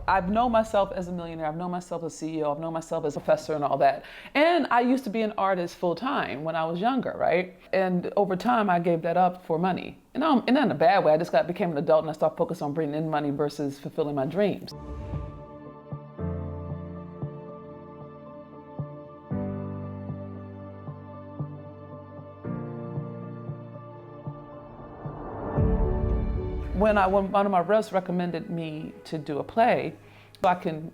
I've known myself as a millionaire, I've known myself as a CEO, I've known myself as a professor and all that. And I used to be an artist full time when I was younger, right? And over time, I gave that up for money. And not in a bad way, I just became an adult and I started focusing on bringing in money versus fulfilling my dreams. When one of my reps recommended me to do a play, so I can,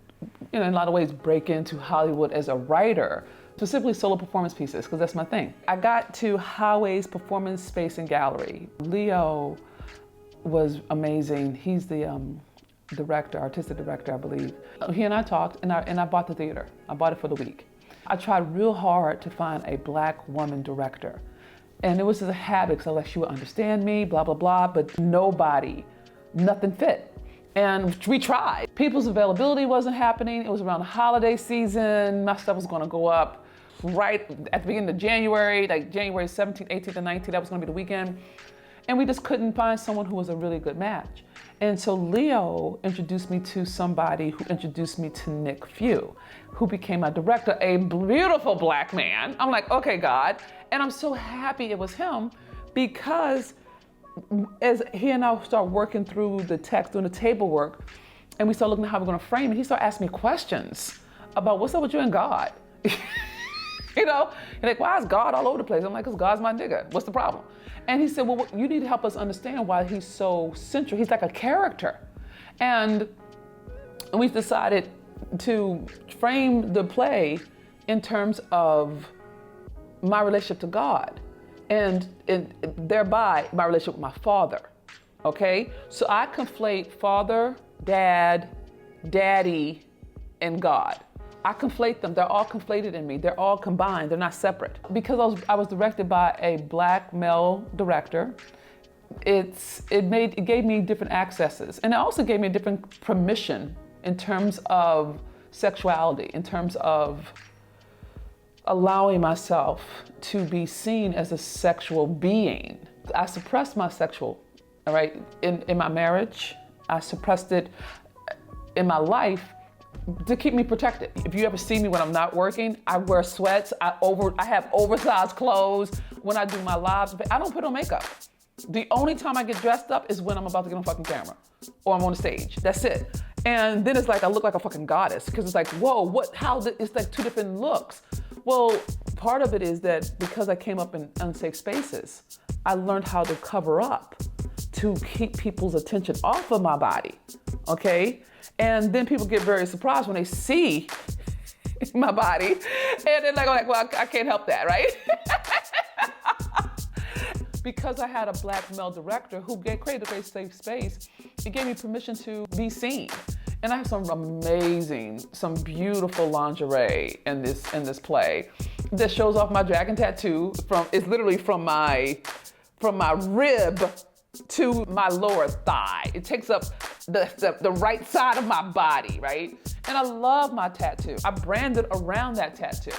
in a lot of ways, break into Hollywood as a writer, specifically solo performance pieces, because that's my thing. I got to Highways Performance Space and Gallery. Leo was amazing. He's the artistic director, I believe. He and I talked, and I bought the theater. I bought it for the week. I tried real hard to find a Black woman director. And it was just a habit, because I was like, she would understand me, blah, blah, blah, but nothing fit. And we tried. People's availability wasn't happening. It was around the holiday season. My stuff was gonna go up right at the beginning of January, like January 17th, 18th, and 19th, that was gonna be the weekend. And we just couldn't find someone who was a really good match. And so Leo introduced me to somebody who introduced me to Nick Few, who became my director, a beautiful Black man. I'm like, okay, God. And I'm so happy it was him, because as he and I start working through the text, doing the table work, and we start looking at how we're gonna frame it, he started asking me questions about what's up with you and God. You know, and like, why is God all over the place? I'm like, because God's my nigga. What's the problem? And he said, well, you need to help us understand why he's so central. He's like a character. And we decided to frame the play in terms of my relationship to God and thereby my relationship with my father, okay? So I conflate father, dad, daddy, and God. I conflate them. They're all conflated in me. They're all combined. They're not separate. Because I was directed by a Black male director, it gave me different accesses. And it also gave me a different permission in terms of sexuality, in terms of allowing myself to be seen as a sexual being. I suppressed my sexual, all right, in my marriage. I suppressed it in my life to keep me protected. If you ever see me when I'm not working, I wear sweats, I have oversized clothes. When I do my lives, I don't put on makeup. The only time I get dressed up is when I'm about to get on fucking camera or I'm on the stage. That's it. And then it's like I look like a fucking goddess, because it's like, whoa, it's like two different looks. Well, part of it is that because I came up in unsafe spaces, I learned how to cover up to keep people's attention off of my body, okay? And then people get very surprised when they see my body, and they're like, well, I can't help that, right? Because I had a Black male director who created a great safe space, it gave me permission to be seen. And I have some beautiful lingerie in this play that shows off my dragon tattoo. It's literally from my rib to my lower thigh. It takes up the right side of my body, right? And I love my tattoo. I branded around that tattoo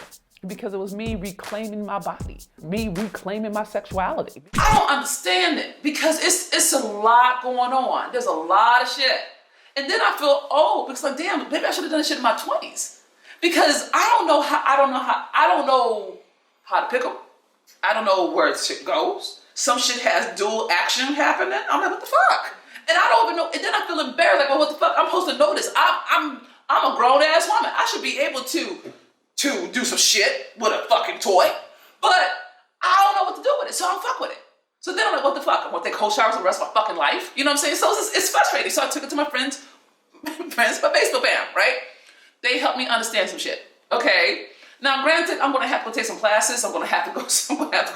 because it was me reclaiming my body, me reclaiming my sexuality. I don't understand it, because it's a lot going on. There's a lot of shit. And then I feel old, because like, damn, maybe I should have done this shit in my 20s. Because I don't know how to pick them. I don't know where shit goes. Some shit has dual action happening. I'm like, what the fuck? And I don't even know. And then I feel embarrassed, like, well, what the fuck? I'm supposed to know this. I'm a grown ass woman. I should be able to do some shit with a fucking toy. But I don't know what to do with it, so I don't fuck with it. So then I'm like, what the fuck? I want to take cold showers for the rest of my fucking life? You know what I'm saying? So it's frustrating. So I took it to my friends, my Facebook fam, right? They helped me understand some shit. Okay. Now, granted, I'm gonna have to go take some classes. I'm gonna have to go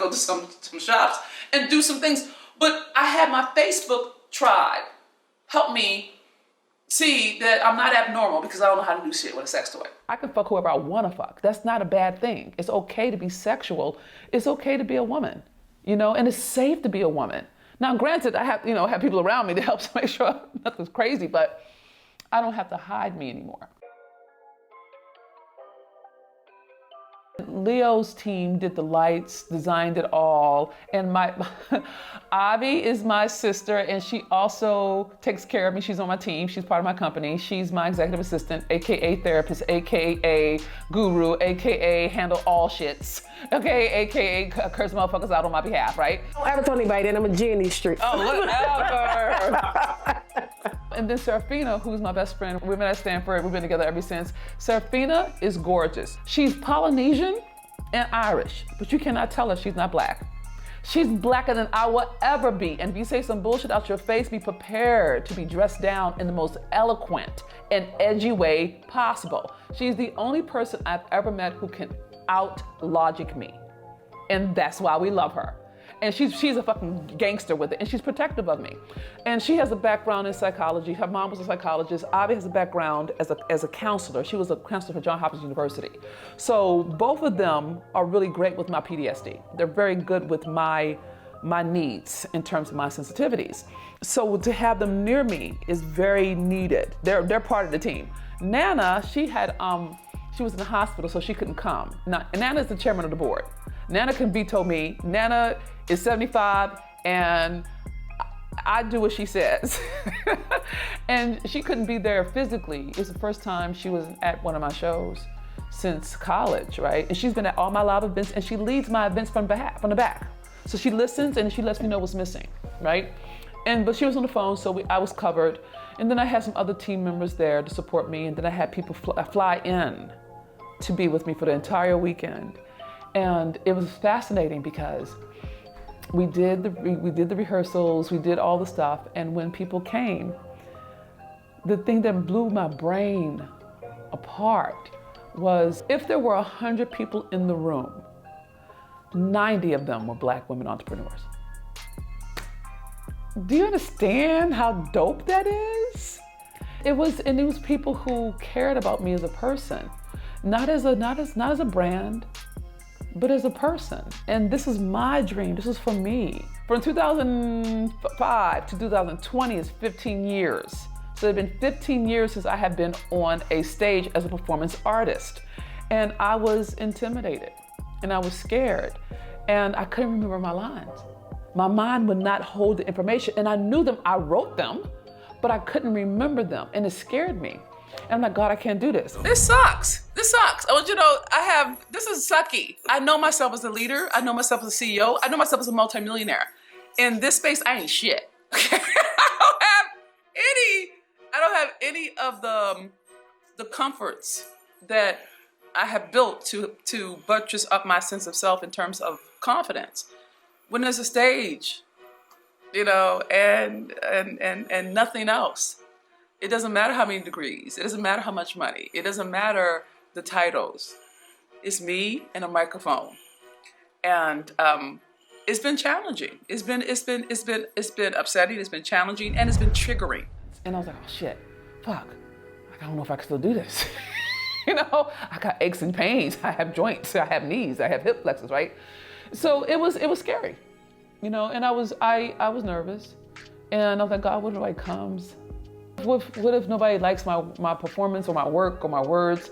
to some shops and do some things. But I had my Facebook tribe help me see that I'm not abnormal, because I don't know how to do shit with a sex toy. I can fuck whoever I wanna fuck. That's not a bad thing. It's okay to be sexual. It's okay to be a woman, you know, and it's safe to be a woman. Now, granted, I have people around me that helps make sure nothing's crazy, but I don't have to hide me anymore. Leo's team did the lights, designed it all, and my Avi is my sister, and she also takes care of me. She's on my team. She's part of my company. She's my executive assistant, aka therapist, aka guru, aka handle all shits, okay, aka curse motherfuckers out on my behalf, right? Don't ever tell anybody that I'm a G in these streets. Oh, whatever. And then Serafina, who's my best friend, we met at Stanford, we've been together ever since. Serafina is gorgeous. She's Polynesian and Irish, but you cannot tell her she's not black. She's blacker than I will ever be. And if you say some bullshit out your face, be prepared to be dressed down in the most eloquent and edgy way possible. She's the only person I've ever met who can out-logic me. And that's why we love her. And she's a fucking gangster with it, and she's protective of me. And she has a background in psychology. Her mom was a psychologist. Avi has a background as a counselor. She was a counselor for Johns Hopkins University. So both of them are really great with my PTSD. They're very good with my needs in terms of my sensitivities. So to have them near me is very needed. They're part of the team. Nana, she was in the hospital, so she couldn't come. Now, Nana's the chairman of the board. Nana can veto me. Nana is 75 and I do what she says. And she couldn't be there physically. It was the first time she was at one of my shows since college, right? And she's been at all my live events, and she leads my events from the back. So she listens and she lets me know what's missing, right? But she was on the phone, so I was covered. And then I had some other team members there to support me, and then I had people fly in to be with me for the entire weekend. And it was fascinating because we did the rehearsals, we did all the stuff, and when people came, the thing that blew my brain apart was if there were 100 people in the room, 90 of them were Black women entrepreneurs. Do you understand how dope that is? It was people who cared about me as a person, not as a brand, but as a person. And this is my dream. This is for me. From 2005 to 2020 is 15 years. So it's been 15 years since I have been on a stage as a performance artist. And I was intimidated and I was scared and I couldn't remember my lines. My mind would not hold the information, and I knew them, I wrote them, but I couldn't remember them, and it scared me. And I'm like, God, I can't do this. This sucks. I want you to know, this is sucky. I know myself as a leader. I know myself as a CEO. I know myself as a multimillionaire. In this space, I ain't shit. I don't have any of the comforts that I have built to buttress up my sense of self in terms of confidence. When there's a stage, and nothing else. It doesn't matter how many degrees. It doesn't matter how much money. It doesn't matter the titles. It's me and a microphone. And it's been challenging. It's been upsetting. It's been challenging, and it's been triggering. And I was like, oh shit, fuck. I don't know if I can still do this. I got aches and pains. I have joints. I have knees. I have hip flexors, right? So it was scary, and I was nervous, and I was like, God, what if nobody comes? What if nobody likes my performance or my work or my words?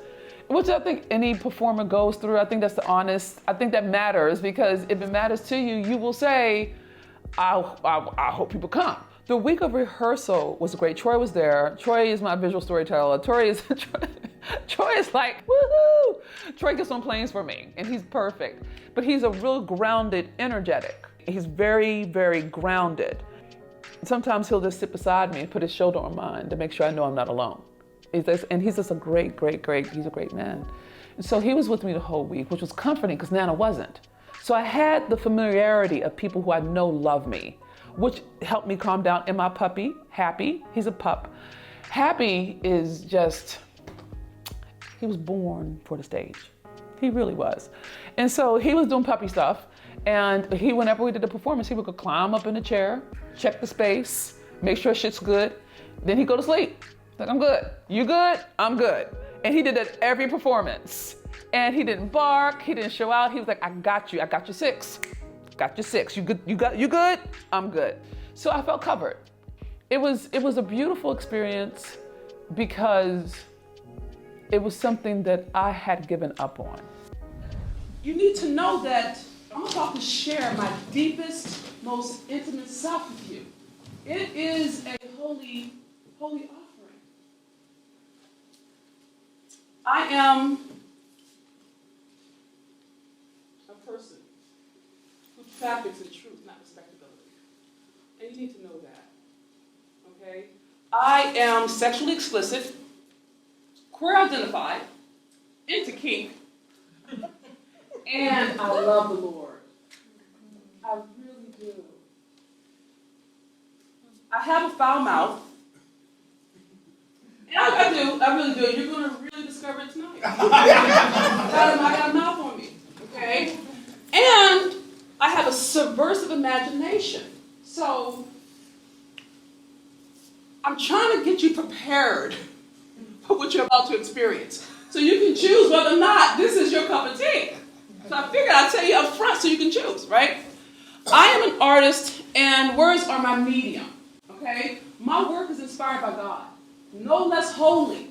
Which I think any performer goes through. I think that's I think that matters, because if it matters to you, you will say, I hope people come. The week of rehearsal was great. Troy was there. Troy is my visual storyteller. Troy is like, woohoo! Troy gets on planes for me, and he's perfect. But he's a real grounded, energetic. He's very, very grounded. Sometimes he'll just sit beside me and put his shoulder on mine to make sure I know I'm not alone. He's just a great, he's a great man. And so he was with me the whole week, which was comforting because Nana wasn't. So I had the familiarity of people who I know love me, which helped me calm down. And my puppy, Happy, he's a pup. Happy is just, he was born for the stage. He really was. And so he was doing puppy stuff. And whenever we did the performance, he would go climb up in the chair, check the space, make sure shit's good. Then he'd go to sleep. Like, I'm good. You good? I'm good. And he did that every performance. And he didn't bark. He didn't show out. He was like, I got you. I got your six. Got your six. You good? You good? I'm good. So I felt covered. It was a beautiful experience because it was something that I had given up on. you need to know that I'm about to share my deepest, most intimate self with you. It is a holy offering. I am a person who traffics in truth, not respectability. And you need to know that. Okay? I am sexually explicit, queer identified, into kink, and I love the Lord. I really do. I have a foul mouth. And I really do. You're going to really discover it tonight. I got a mouth on me, okay? And I have a subversive imagination. So I'm trying to get you prepared for what you're about to experience. So you can choose whether or not this is your cup of tea. So I figured I'd tell you up front so you can choose, right? I am an artist, and words are my medium, okay? My work is inspired by God. No less holy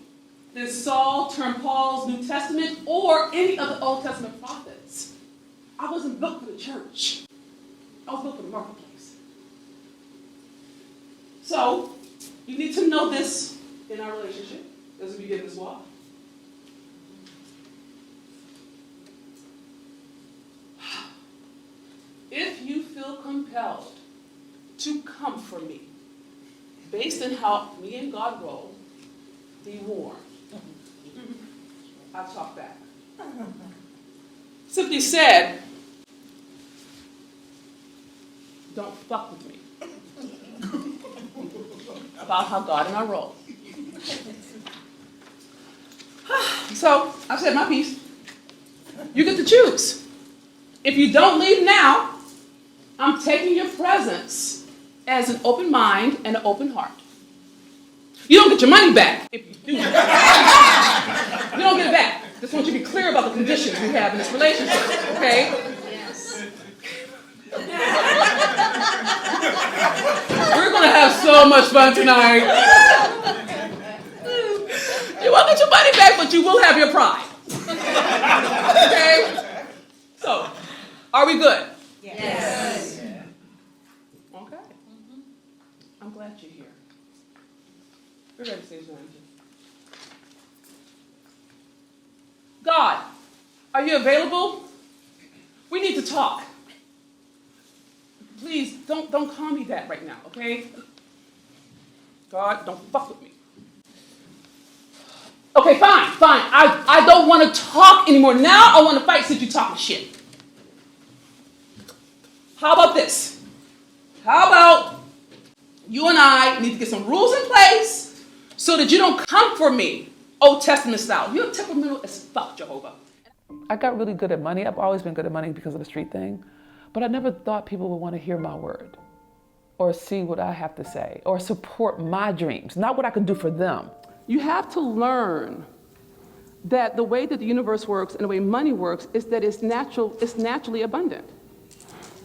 than Saul turned Paul's New Testament or any of the Old Testament prophets. I wasn't built for the church. I was built for the marketplace. So, you need to know this in our relationship as we begin this walk. If you feel compelled to come for me, based on how me and God roll, be warned. I'll talk back. Simply said, don't fuck with me. About how God and I roll. So, I've said my piece. You get to choose. If you don't leave now, I'm taking your presence as an open mind and an open heart. You don't get your money back if you do that. You don't get it back. Just want you to be clear about the conditions we have in this relationship, okay? Yes. We're going to have so much fun tonight. You won't get your money back, but you will have your pride. Okay? So, are we good? Yes. Okay. I'm glad you're here. We're ready to say something. God, are you available? We need to talk. Please, don't call me that right now, okay? God, don't fuck with me. Okay, fine. I don't want to talk anymore. Now I want to fight since you're talking shit. How about this? How about you and I need to get some rules in place so that you don't come for me, Old Testament style. You're temperamental as fuck, Jehovah. I got really good at money. I've always been good at money because of the street thing. But I never thought people would want to hear my word or see what I have to say or support my dreams, not what I can do for them. You have to learn that the way that the universe works and the way money works is that it's naturally abundant.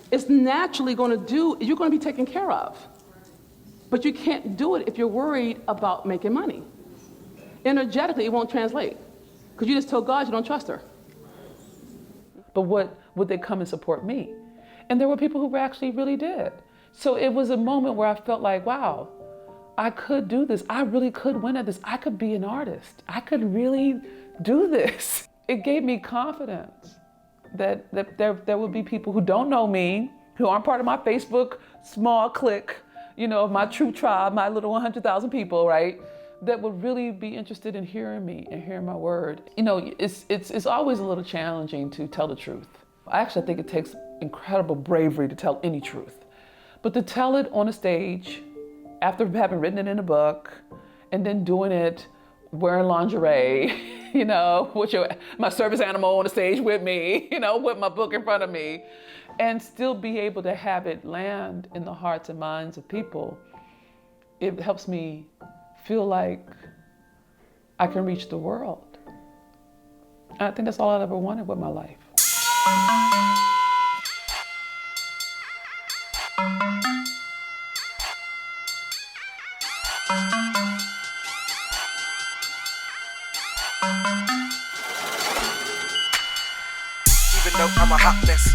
It's naturally you're going to be taken care of. But you can't do it if you're worried about making money. Energetically, it won't translate. Because you just told God you don't trust her. But would they come and support me? And there were people who actually really did. So it was a moment where I felt like, wow, I could do this. I really could win at this. I could be an artist. I could really do this. It gave me confidence that there would be people who don't know me, who aren't part of my Facebook small clique, my true tribe, my little 100,000 people, right? That would really be interested in hearing me and hearing my word. It's always a little challenging to tell the truth. I actually think it takes incredible bravery to tell any truth. But to tell it on a stage, after having written it in a book, and then doing it wearing lingerie, with my service animal on the stage with me, with my book in front of me, and still be able to have it land in the hearts and minds of people, it helps me feel like I can reach the world. And I think that's all I ever wanted with my life. Even though I'm a hot mess.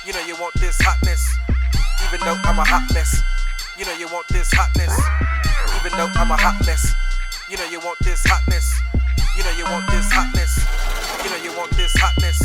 You know you want this hotness. Even though I'm a hot mess. You know you want this hotness. Even though I'm a hot mess. You know you want this hotness. You know you want this hotness. You know you want this hotness.